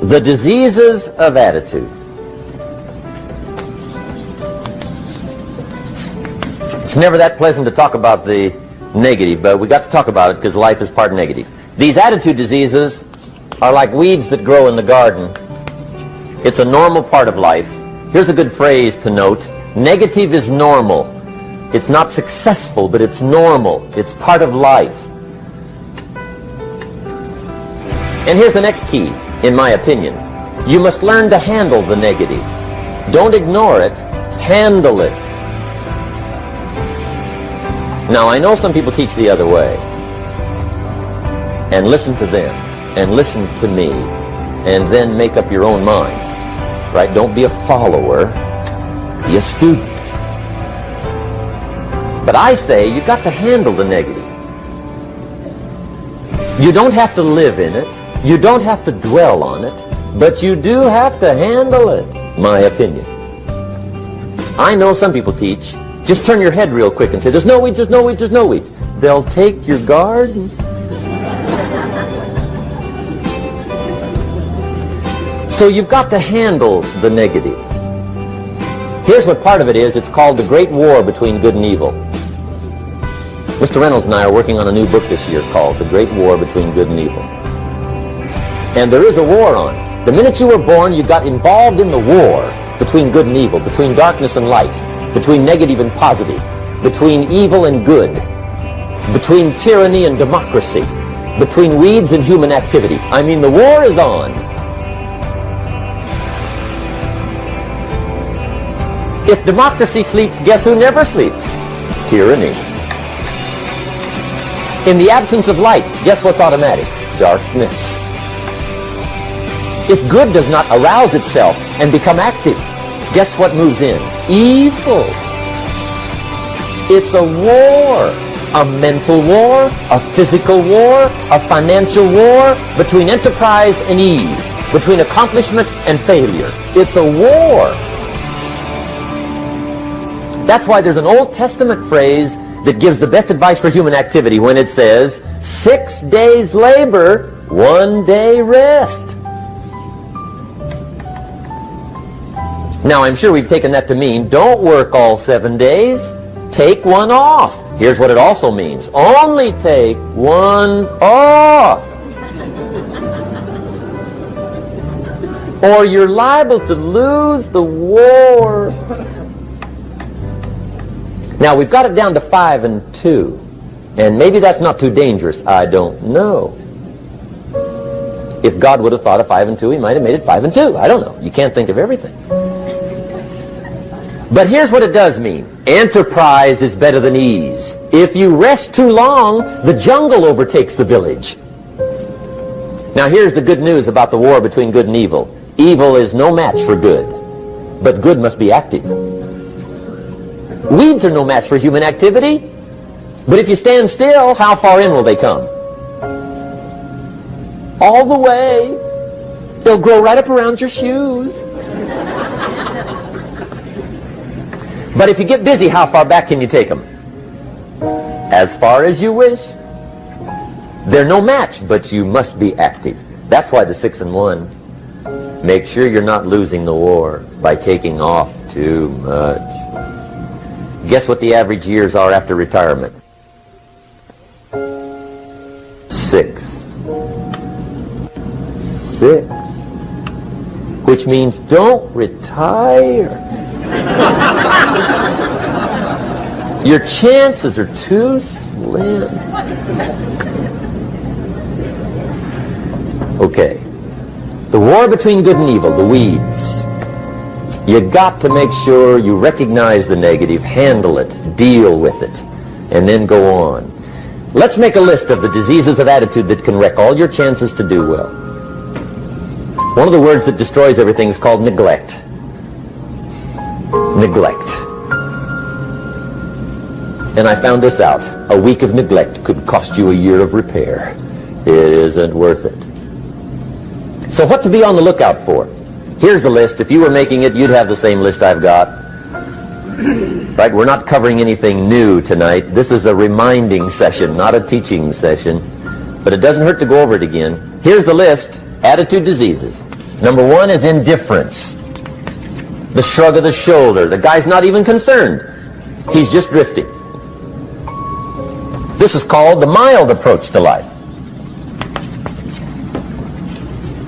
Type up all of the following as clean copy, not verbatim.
The diseases of attitude. It's never that pleasant to talk about the negative, but we got to talk about it because life is part negative. These attitude diseases are like weeds that grow in the garden. It's a normal part of life. Here's a good phrase to note. Negative is normal. It's not successful, but it's normal. It's part of life. And here's the next key, in my opinion. You must learn to handle the negative. Don't ignore it. Handle it. Now, I know some people teach the other way. And listen to them. And listen to me. And then make up your own minds. Right? Don't be a follower. Be a student. But I say you've got to handle the negative. You don't have to live in it. You don't have to dwell on it. But you do have to handle it, my opinion. I know some people teach, just turn your head real quick and say, there's no weeds, there's no weeds, there's no weeds. They'll take your garden. So you've got to handle the negative. Here's what part of it is. It's called the Great War Between Good and Evil. Mr. Reynolds and I are working on a new book this year called The Great War Between Good and Evil. And there is a war on. The minute you were born, you got involved in the war between good and evil, between darkness and light, between negative and positive, between evil and good, between tyranny and democracy, between weeds and human activity. I mean, the war is on. If democracy sleeps, guess who never sleeps? Tyranny. In the absence of light, guess what's automatic? Darkness. If good does not arouse itself and become active, guess what moves in? Evil. It's a war. A mental war, a physical war, a financial war, between enterprise and ease, between accomplishment and failure. It's a war. That's why there's an Old Testament phrase that gives the best advice for human activity when it says, 6 days labor, 1 day rest. Now, I'm sure we've taken that to mean, don't work all 7 days. Take one off. Here's what it also means. Only take one off. Or you're liable to lose the war. Now, we've got it down to 5 and 2. And maybe that's not too dangerous. I don't know. If God would have thought of 5 and 2, he might have made it 5 and 2. I don't know. You can't think of everything. But here's what it does mean. Enterprise is better than ease. If you rest too long, the jungle overtakes the village. Now here's the good news about the war between good and evil. Evil is no match for good, but good must be active. Weeds are no match for human activity, but if you stand still, how far in will they come? All the way. They'll grow right up around your shoes. But if you get busy, how far back can you take them? As far as you wish. They're no match, but you must be active. That's why the 6 and 1. Make sure you're not losing the war by taking off too much. Guess what the average years are after retirement? 6. 6. Which means don't retire. Your chances are too slim. Okay. The war between good and evil, the weeds. You got to make sure you recognize the negative, handle it, deal with it, and then go on. Let's make a list of the diseases of attitude that can wreck all your chances to do well. One of the words that destroys everything is called neglect. Neglect. And I found this out. A week of neglect could cost you a year of repair. It isn't worth it. So what to be on the lookout for? Here's the list. If you were making it, you'd have the same list I've got. Right? We're not covering anything new tonight. This is a reminding session, not a teaching session. But it doesn't hurt to go over it again. Here's the list. Attitude diseases. Number one is indifference. The shrug of the shoulder. The guy's not even concerned. He's just drifting. This is called the mild approach to life.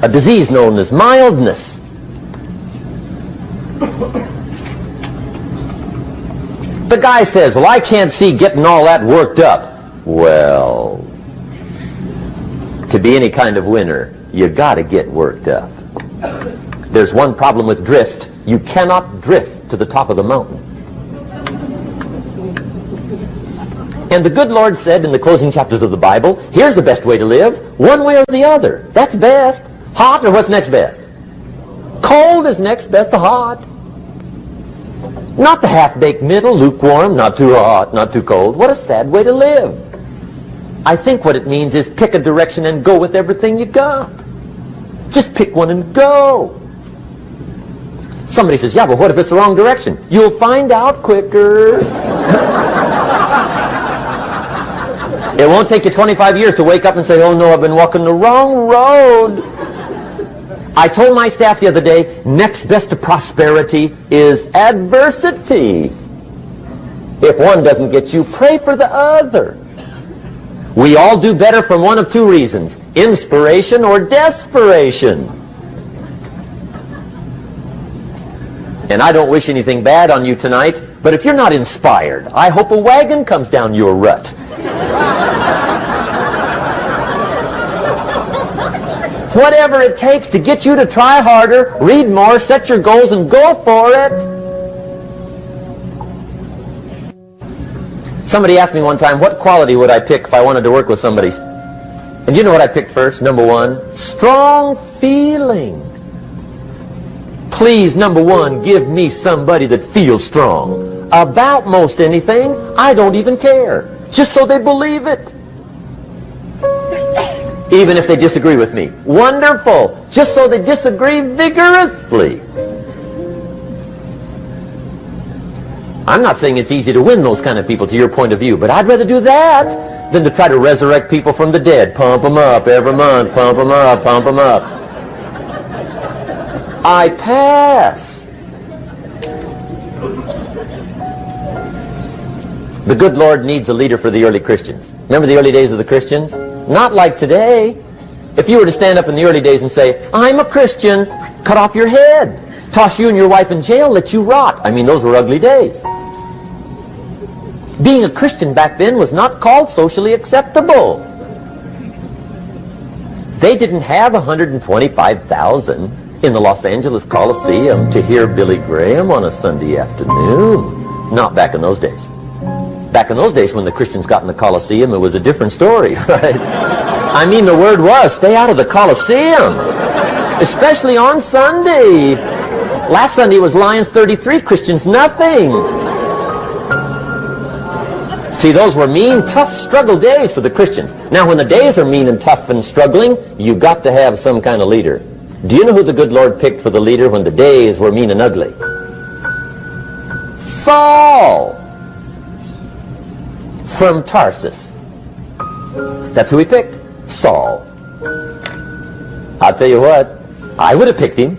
A disease known as mildness. The guy says, well, I can't see getting all that worked up. Well, to be any kind of winner, you got to get worked up. There's one problem with drift. You cannot drift to the top of the mountain. And the good Lord said in the closing chapters of the Bible, here's the best way to live, one way or the other. That's best. Hot or what's next best? Cold is next best to hot. Not the half-baked middle, lukewarm, not too hot, not too cold. What a sad way to live. I think what it means is pick a direction and go with everything you got. Just pick one and go. Somebody says, yeah, but what if it's the wrong direction? You'll find out quicker. It won't take you 25 years to wake up and say, oh no, I've been walking the wrong road. I told my staff the other day, next best to prosperity is adversity. If one doesn't get you, pray for the other. We all do better from one of two reasons, inspiration or desperation. And I don't wish anything bad on you tonight, but if you're not inspired, I hope a wagon comes down your rut. Whatever it takes to get you to try harder, read more, set your goals, and go for it. Somebody asked me one time, what quality would I pick if I wanted to work with somebody? And you know what I picked first? Number one, strong feeling. Please, number one, give me somebody that feels strong. About most anything, I don't even care. Just so they believe it. Even if they disagree with me. Wonderful. Just so they disagree vigorously. I'm not saying it's easy to win those kind of people to your point of view, but I'd rather do that than to try to resurrect people from the dead. Pump them up every month. Pump them up, pump them up. I pass. The good Lord needs a leader for the early Christians. Remember the early days of the Christians? Not like today. If you were to stand up in the early days and say, I'm a Christian, cut off your head, toss you and your wife in jail, let you rot. I mean, those were ugly days. Being a Christian back then was not called socially acceptable. They didn't have 125,000 in the Los Angeles Coliseum to hear Billy Graham on a Sunday afternoon. Not back in those days. Back in those days when the Christians got in the Coliseum, it was a different story, right? I mean, the word was, stay out of the Coliseum. Especially on Sunday. Last Sunday was Lions 33, Christians nothing. See, those were mean, tough struggle days for the Christians. Now, when the days are mean and tough and struggling, you got to have some kind of leader. Do you know who the good Lord picked for the leader when the days were mean and ugly? Saul from Tarsus. That's who he picked. Saul. I'll tell you what, I would have picked him.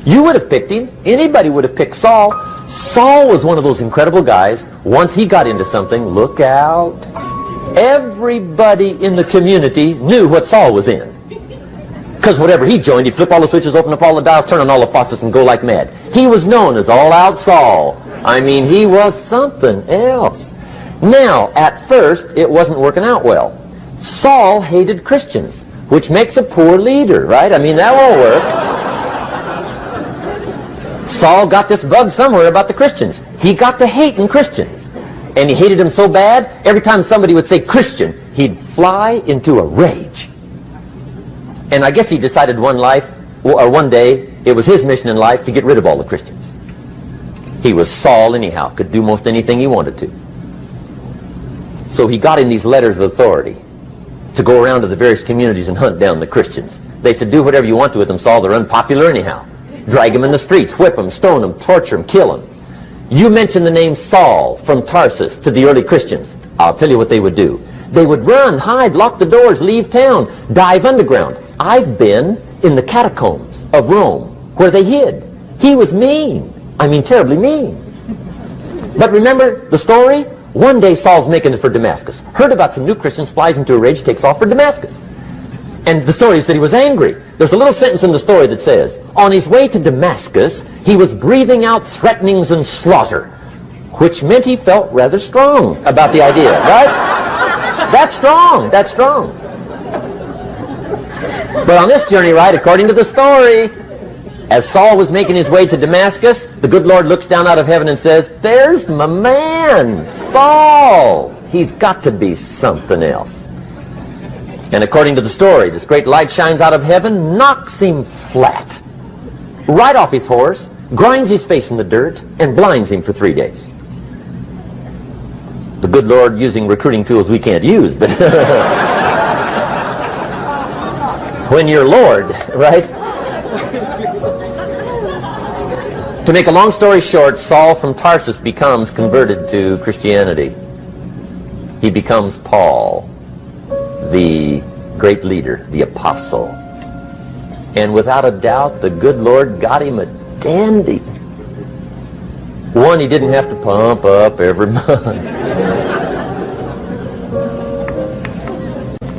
You would have picked him. Anybody would have picked Saul. Saul was one of those incredible guys. Once he got into something, look out. Everybody in the community knew what Saul was in. Because whatever he joined, he'd flip all the switches, open up all the dials, turn on all the faucets, and go like mad. He was known as All-Out Saul. I mean, he was something else. Now, at first, it wasn't working out well. Saul hated Christians, which makes a poor leader, right? I mean, that won't work. Saul got this bug somewhere about the Christians. He got to hating Christians. And he hated them so bad, every time somebody would say Christian, he'd fly into a rage. And I guess he decided one day, it was his mission in life to get rid of all the Christians. He was Saul anyhow, could do most anything he wanted to. So he got in these letters of authority to go around to the various communities and hunt down the Christians. They said, do whatever you want to with them, Saul, they're unpopular anyhow. Drag them in the streets, whip them, stone them, torture them, kill them. You mention the name Saul from Tarsus to the early Christians, I'll tell you what they would do. They would run, hide, lock the doors, leave town, dive underground. I've been in the catacombs of Rome, where they hid. He was mean. I mean, terribly mean. But remember the story? One day Saul's making it for Damascus. Heard about some new Christians, flies into a rage, takes off for Damascus. And the story said he was angry. There's a little sentence in the story that says, on his way to Damascus, he was breathing out threatenings and slaughter, which meant he felt rather strong about the idea, right? That's strong. That's strong. But on this journey, right, according to the story, as Saul was making his way to Damascus, the good Lord looks down out of heaven and says, there's my man, Saul. He's got to be something else. And according to the story, this great light shines out of heaven, knocks him flat, right off his horse, grinds his face in the dirt, and blinds him for 3 days. The good Lord using recruiting tools we can't use, but when you're Lord, right? To make a long story short, Saul from Tarsus becomes converted to Christianity. He becomes Paul, the great leader, the apostle. And without a doubt, the good Lord got him a dandy. One he didn't have to pump up every month.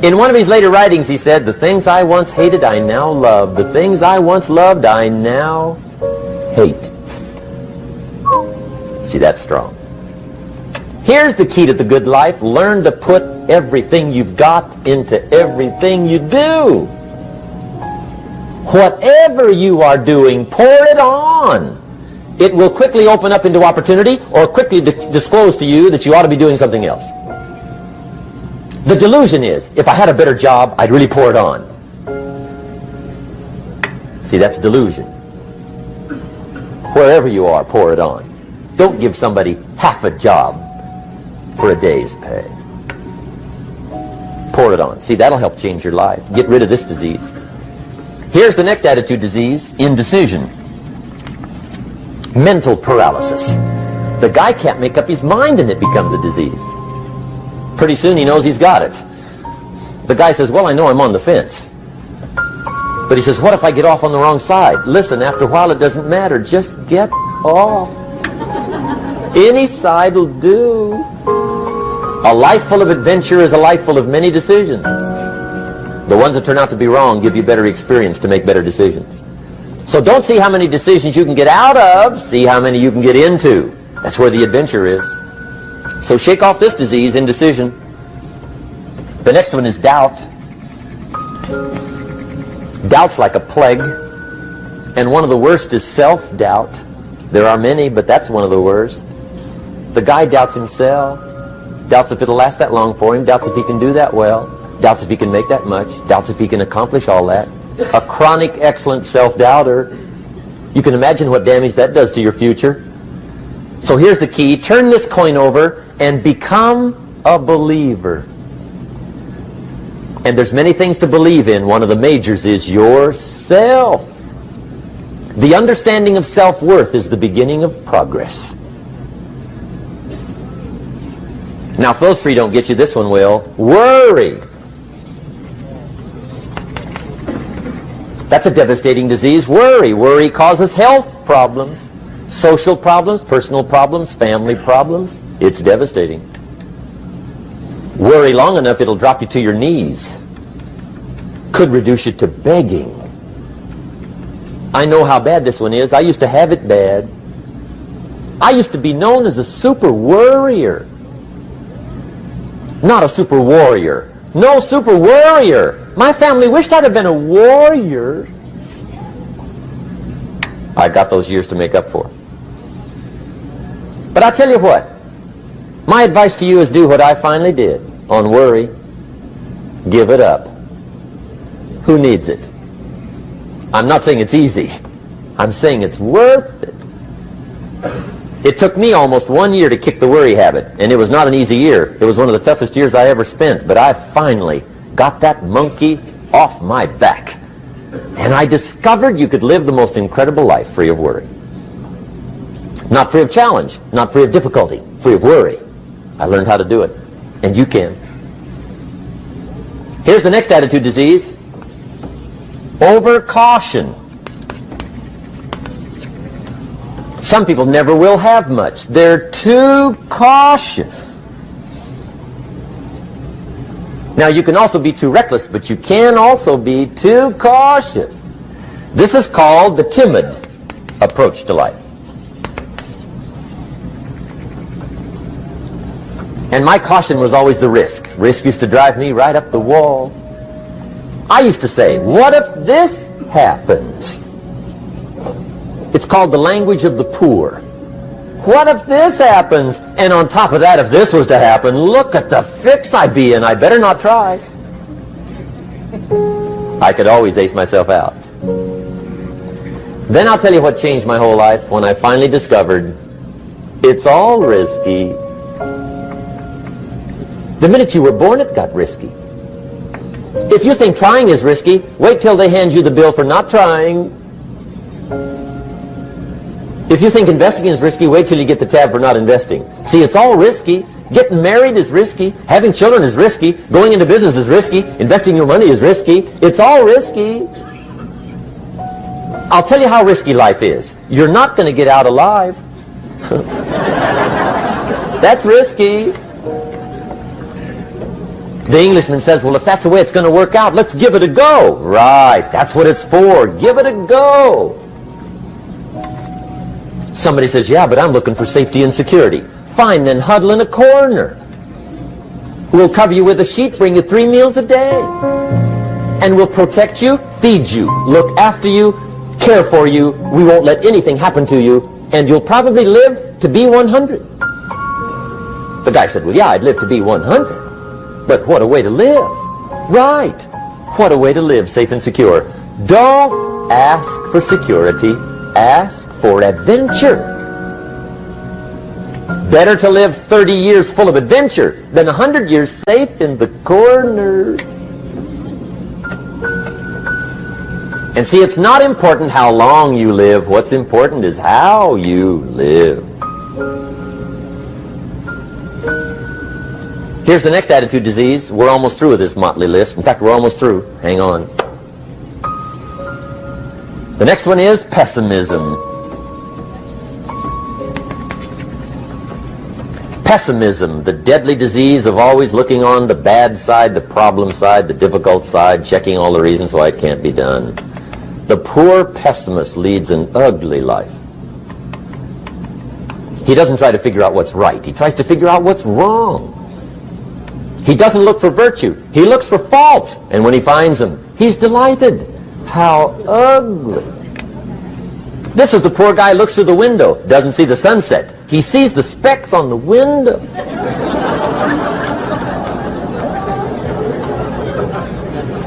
In one of his later writings, he said, the things I once hated, I now love. The things I once loved, I now hate. See, that's strong. Here's the key to the good life. Learn to put everything you've got into everything you do. Whatever you are doing, pour it on. It will quickly open up into opportunity or quickly disclose to you that you ought to be doing something else. The delusion is, if I had a better job, I'd really pour it on. See, that's delusion. Wherever you are, pour it on. Don't give somebody half a job for a day's pay. Pour it on. See, that'll help change your life. Get rid of this disease. Here's the next attitude disease, indecision. Mental paralysis. The guy can't make up his mind and it becomes a disease. Pretty soon he knows he's got it. The guy says, well, I know I'm on the fence. But he says, what if I get off on the wrong side? Listen, after a while it doesn't matter. Just get off. Any side will do. A life full of adventure is a life full of many decisions. The ones that turn out to be wrong give you better experience to make better decisions. So don't see how many decisions you can get out of. See how many you can get into. That's where the adventure is. So shake off this disease, indecision. The next one is doubt. Doubt's like a plague. And one of the worst is self-doubt. There are many, but that's one of the worst. The guy doubts himself. Doubts if it'll last that long for him. Doubts if he can do that well. Doubts if he can make that much. Doubts if he can accomplish all that. A chronic, excellent self-doubter. You can imagine what damage that does to your future. So here's the key. Turn this coin over and become a believer. And there's many things to believe in. One of the majors is yourself. The understanding of self-worth is the beginning of progress. Now, if those three don't get you, this one will. Worry. That's a devastating disease. Worry. Worry causes health problems, social problems, personal problems, family problems. It's devastating. Worry long enough, it'll drop you to your knees. Could reduce you to begging. I know how bad this one is. I used to have it bad. I used to be known as a super worrier. Not a super warrior. No, super worrier. My family wished I'd have been a warrior. I got those years to make up for. But I tell you what. My advice to you is do what I finally did on worry. Give it up. Who needs it? I'm not saying it's easy. I'm saying it's worth it. It took me almost 1 year to kick the worry habit, and it was not an easy year. It was one of the toughest years I ever spent, but I finally got that monkey off my back. And I discovered you could live the most incredible life free of worry. Not free of challenge, not free of difficulty, free of worry. I learned how to do it, and you can. Here's the next attitude disease. Over caution. Some people never will have much. They're too cautious. Now, you can also be too reckless, but you can also be too cautious. This is called the timid approach to life. And my caution was always the risk. Risk used to drive me right up the wall. I used to say, what if this happens? It's called the language of the poor. What if this happens? And on top of that, if this was to happen, look at the fix I'd be in. I better not try. I could always ace myself out. Then I'll tell you what changed my whole life when I finally discovered it's all risky. The minute you were born, it got risky. If you think trying is risky, wait till they hand you the bill for not trying. If you think investing is risky, wait till you get the tab for not investing. See, it's all risky. Getting married is risky. Having children is risky. Going into business is risky. Investing your money is risky. It's all risky. I'll tell you how risky life is. You're not going to get out alive. That's risky. The Englishman says, well, if that's the way it's going to work out, let's give it a go. Right, that's what it's for. Give it a go. Somebody says, yeah, but I'm looking for safety and security. Fine, then huddle in a corner. We'll cover you with a sheet, bring you 3 meals a day. And we'll protect you, feed you, look after you, care for you. We won't let anything happen to you. And you'll probably live to be 100. The guy said, well, yeah, I'd live to be 100. But what a way to live. Right. What a way to live, safe and secure. Don't ask for security. Ask for adventure. Better to live 30 years full of adventure than 100 years safe in the corner. And see, it's not important how long you live. What's important is how you live. Here's the next attitude disease. We're almost through with this motley list. In fact, we're almost through. Hang on. The next one is pessimism. Pessimism, the deadly disease of always looking on the bad side, the problem side, the difficult side, checking all the reasons why it can't be done. The poor pessimist leads an ugly life. He doesn't try to figure out what's right. He tries to figure out what's wrong. He doesn't look for virtue. He looks for faults. And when he finds them, he's delighted. How ugly. This is the poor guy who looks through the window, doesn't see the sunset. He sees the specks on the window.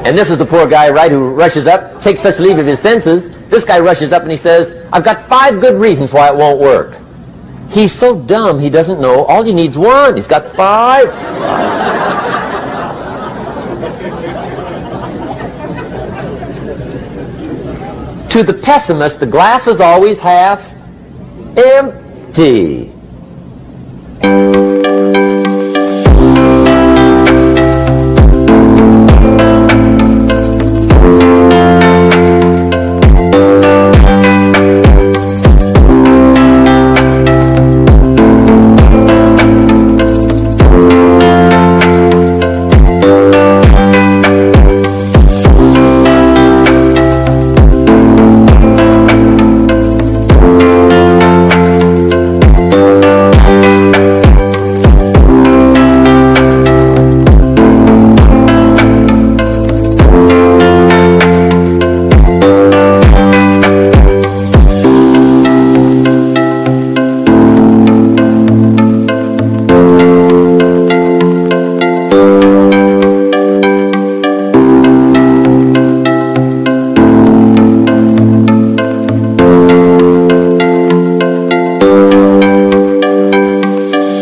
And this is the poor guy, right, who rushes up, takes such leave of his senses. This guy rushes up and he says, I've got 5 good reasons why it won't work. He's so dumb he doesn't know. All he needs 1. He's got 5. To the pessimist, the glass is always half empty.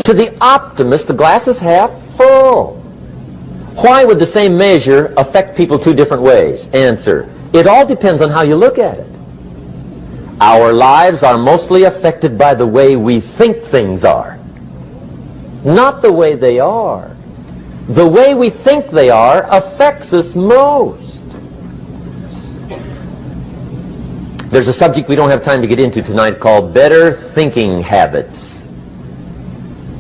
To the optimist, the glass is half full. Why would the same measure affect people 2 different ways? Answer, it all depends on how you look at it. Our lives are mostly affected by the way we think things are, not the way they are. The way we think they are affects us most. There's a subject we don't have time to get into tonight called better thinking habits.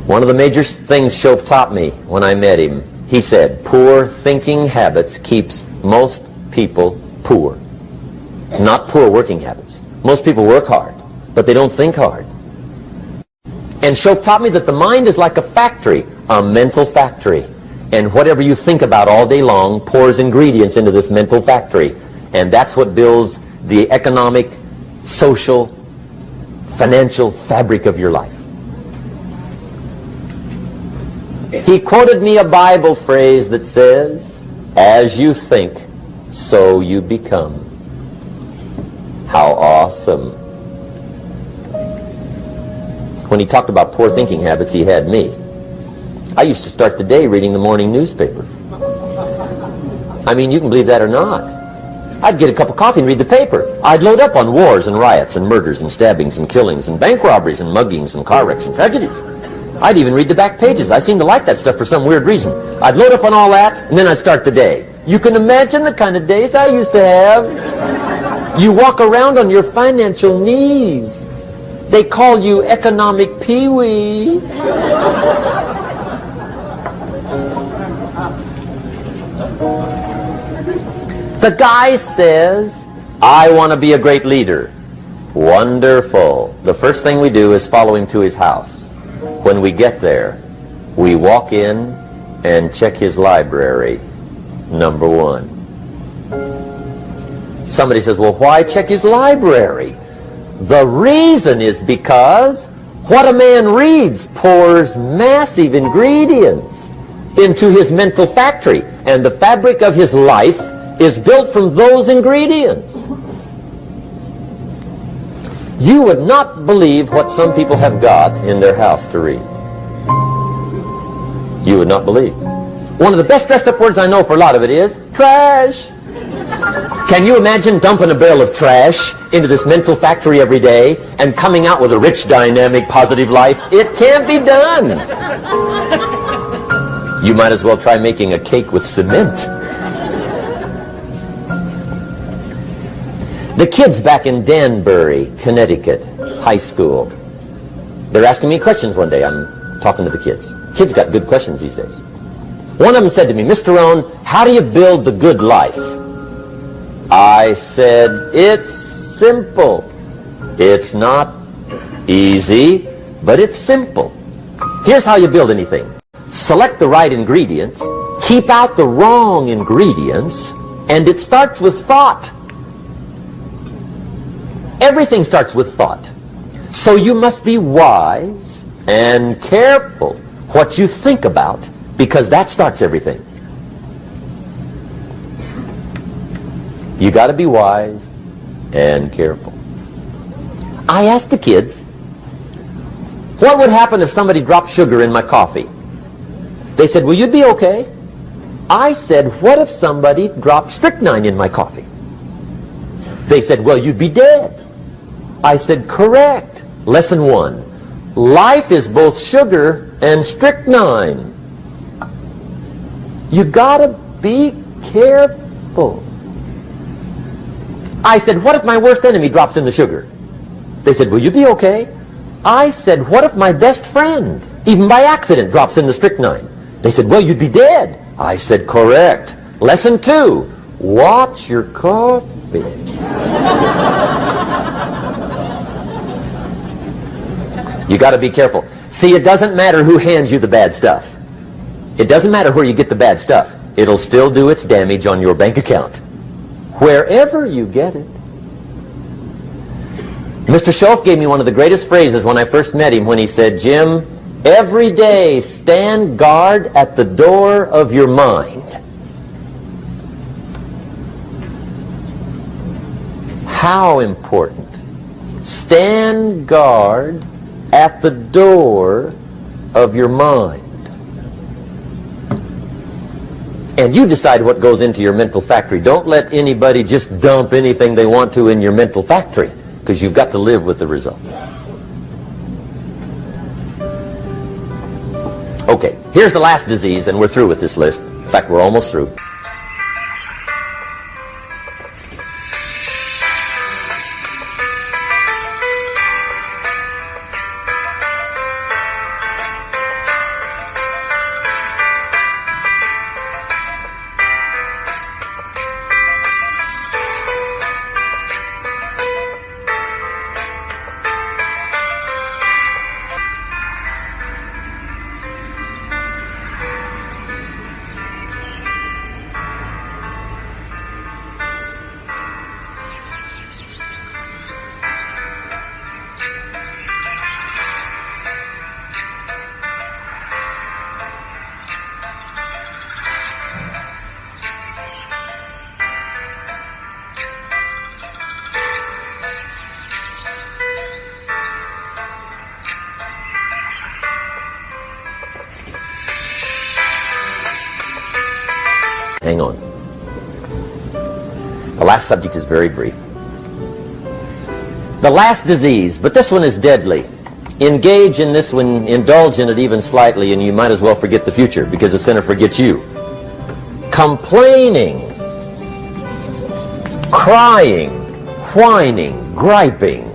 One of the major things Schoaf taught me when I met him, he said, poor thinking habits keeps most people poor. Not poor working habits. Most people work hard, but they don't think hard. And Schoaf taught me that the mind is like a factory, a mental factory. And whatever you think about all day long pours ingredients into this mental factory. And that's what builds the economic, social, financial fabric of your life. He quoted me a Bible phrase that says, as you think, so you become. How awesome. When he talked about poor thinking habits, he had me. I used to start the day reading the morning newspaper. I mean, you can believe that or not. I'd get a cup of coffee and read the paper. I'd load up on wars and riots and murders and stabbings and killings and bank robberies and muggings and car wrecks and tragedies. I'd even read the back pages. I seem to like that stuff for some weird reason. I'd load up on all that, and then I'd start the day. You can imagine the kind of days I used to have. You walk around on your financial knees. They call you economic peewee. The guy says, I want to be a great leader. Wonderful. The first thing we do is follow him to his house. When we get there, we walk in and check his library, number one. Somebody says, well, why check his library? The reason is because what a man reads pours massive ingredients into his mental factory, and the fabric of his life is built from those ingredients. You would not believe what some people have got in their house to read. You would not believe. One of the best dressed up words I know for a lot of it is trash. Can you imagine dumping a barrel of trash into this mental factory every day and coming out with a rich, dynamic, positive life? It can't be done. You might as well try making a cake with cement. The kids back in Danbury, Connecticut, high school, they're asking me questions one day. I'm talking to the kids. Kids got good questions these days. One of them said to me, Mr. Rohn, how do you build the good life? I said, it's simple. It's not easy, but it's simple. Here's how you build anything. Select the right ingredients, keep out the wrong ingredients, and it starts with thought. Everything starts with thought. So you must be wise and careful what you think about, because that starts everything. You got to be wise and careful. I asked the kids, what would happen if somebody dropped sugar in my coffee? They said, well, you'd be okay. I said, what if somebody dropped strychnine in my coffee? They said, well, you'd be dead. I said, correct. Lesson 1. Life is both sugar and strychnine. You gotta be careful. I said, what if my worst enemy drops in the sugar? They said, will you be okay? I said, what if my best friend, even by accident, drops in the strychnine? They said, well, you'd be dead. I said, correct. Lesson 2. Watch your coffee. You got to be careful. See, it doesn't matter who hands you the bad stuff. It doesn't matter where you get the bad stuff. It'll still do its damage on your bank account, wherever you get it. Mr. Schoaf gave me one of the greatest phrases when I first met him, when he said, Jim, every day stand guard at the door of your mind. How important. Stand guard at the door of your mind. And you decide what goes into your mental factory. Don't let anybody just dump anything they want to in your mental factory, because you've got to live with the results. Okay, here's the last disease, and we're through with this list. In fact, we're almost through. Hang on. The last subject is very brief. The last disease, but this one is deadly. Engage in this one, indulge in it even slightly, and you might as well forget the future, because it's going to forget you. Complaining, crying, whining, griping.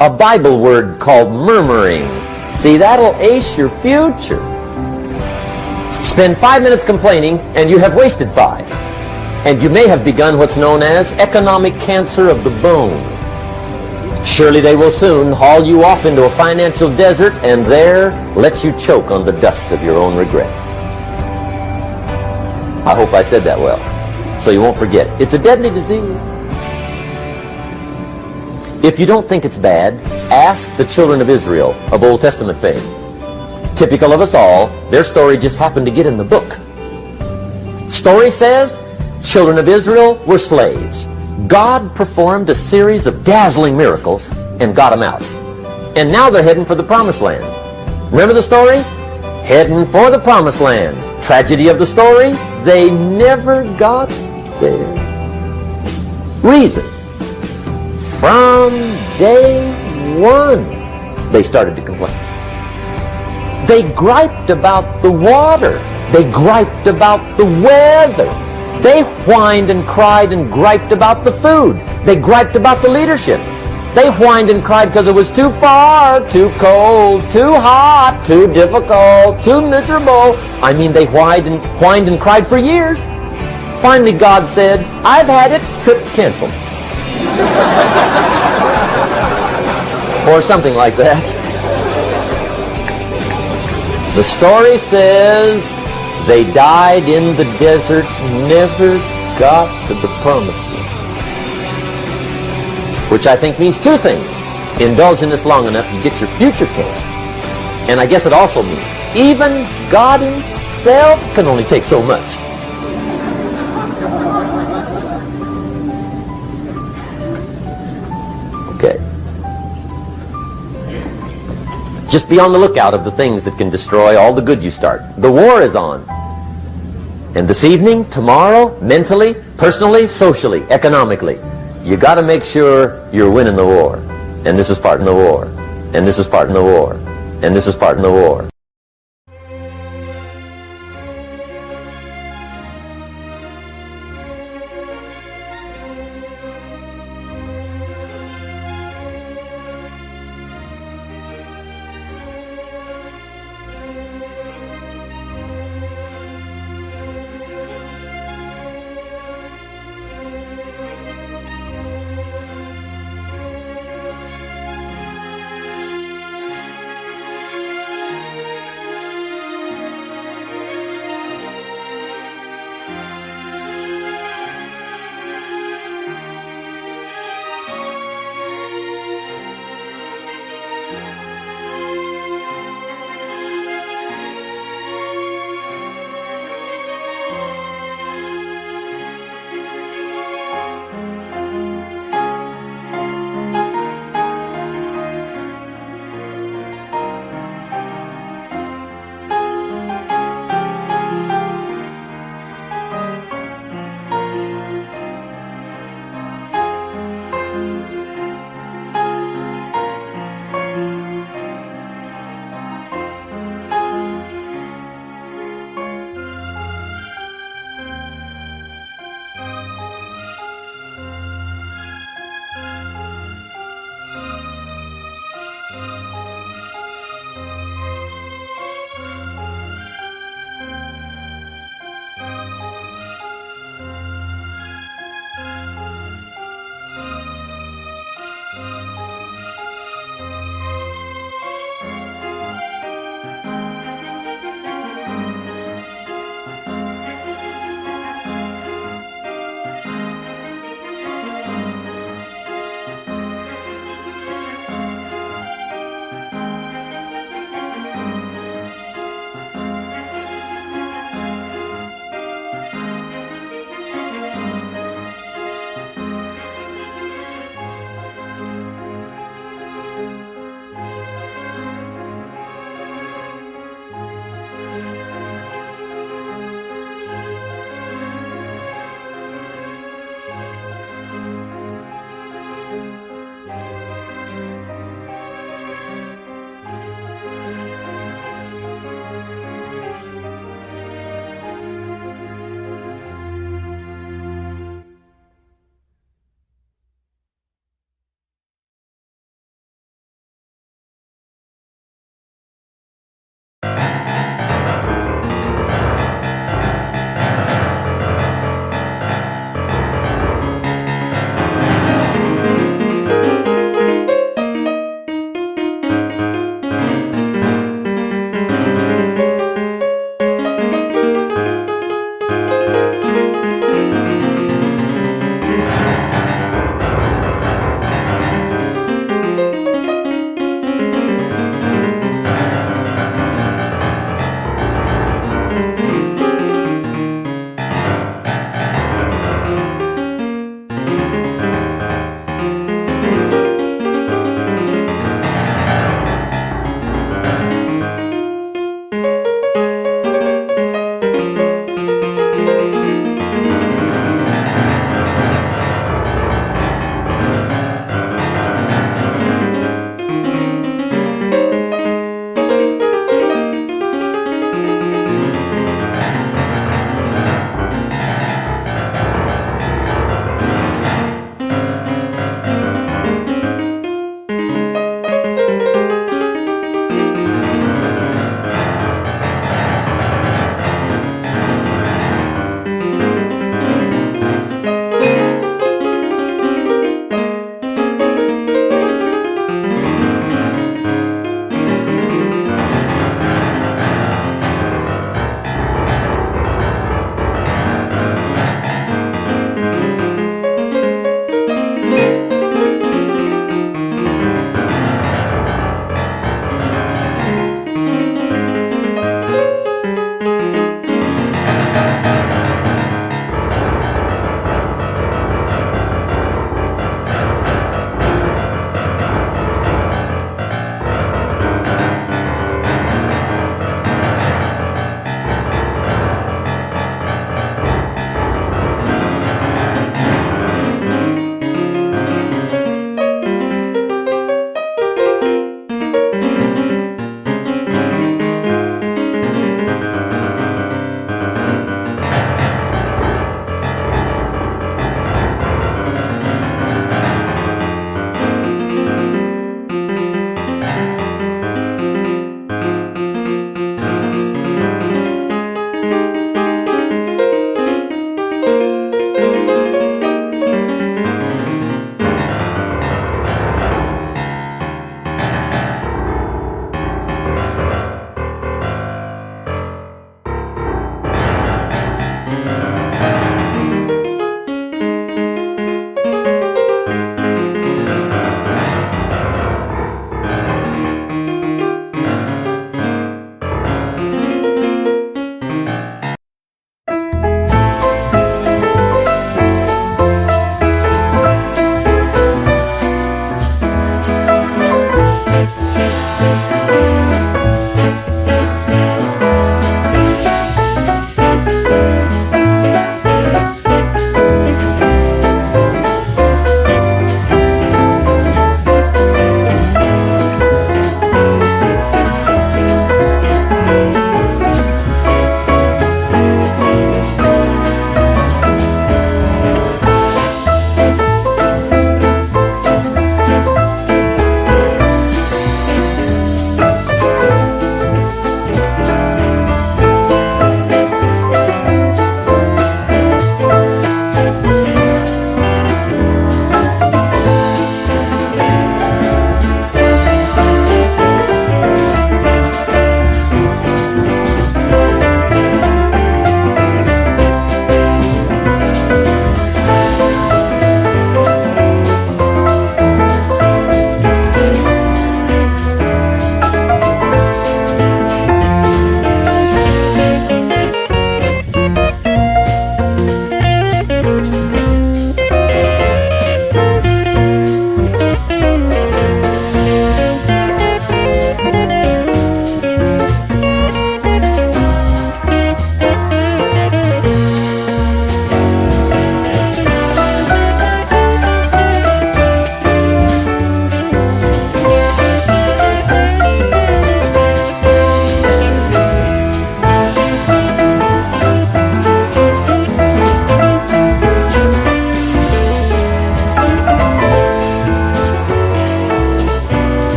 A Bible word called murmuring. See, that'll ace your future. Spend 5 minutes complaining, and you have wasted 5. And you may have begun what's known as economic cancer of the bone. Surely they will soon haul you off into a financial desert and there let you choke on the dust of your own regret. I hope I said that well, so you won't forget. It's a deadly disease. If you don't think it's bad, ask the children of Israel of Old Testament faith. Typical of us all, their story just happened to get in the book. Story says, children of Israel were slaves. God performed a series of dazzling miracles and got them out. And now they're heading for the promised land. Remember the story? Heading for the promised land. Tragedy of the story, they never got there. Reason. From day one, they started to complain. They griped about the water. They griped about the weather. They whined and cried and griped about the food. They griped about the leadership. They whined and cried because it was too far, too cold, too hot, too difficult, too miserable. I mean, they whined and cried for years. Finally, God said, I've had it, trip canceled. Or something like that. The story says they died in the desert, never got to the promised land. Which I think means 2 things. Indulge in this long enough, you get your future canceled. And I guess it also means even God himself can only take so much. Okay. Just be on the lookout of the things that can destroy all the good you start. The war is on. And this evening, tomorrow, mentally, personally, socially, economically, you got to make sure you're winning the war. And this is part in the war. And this is part in the war. And this is part in the war.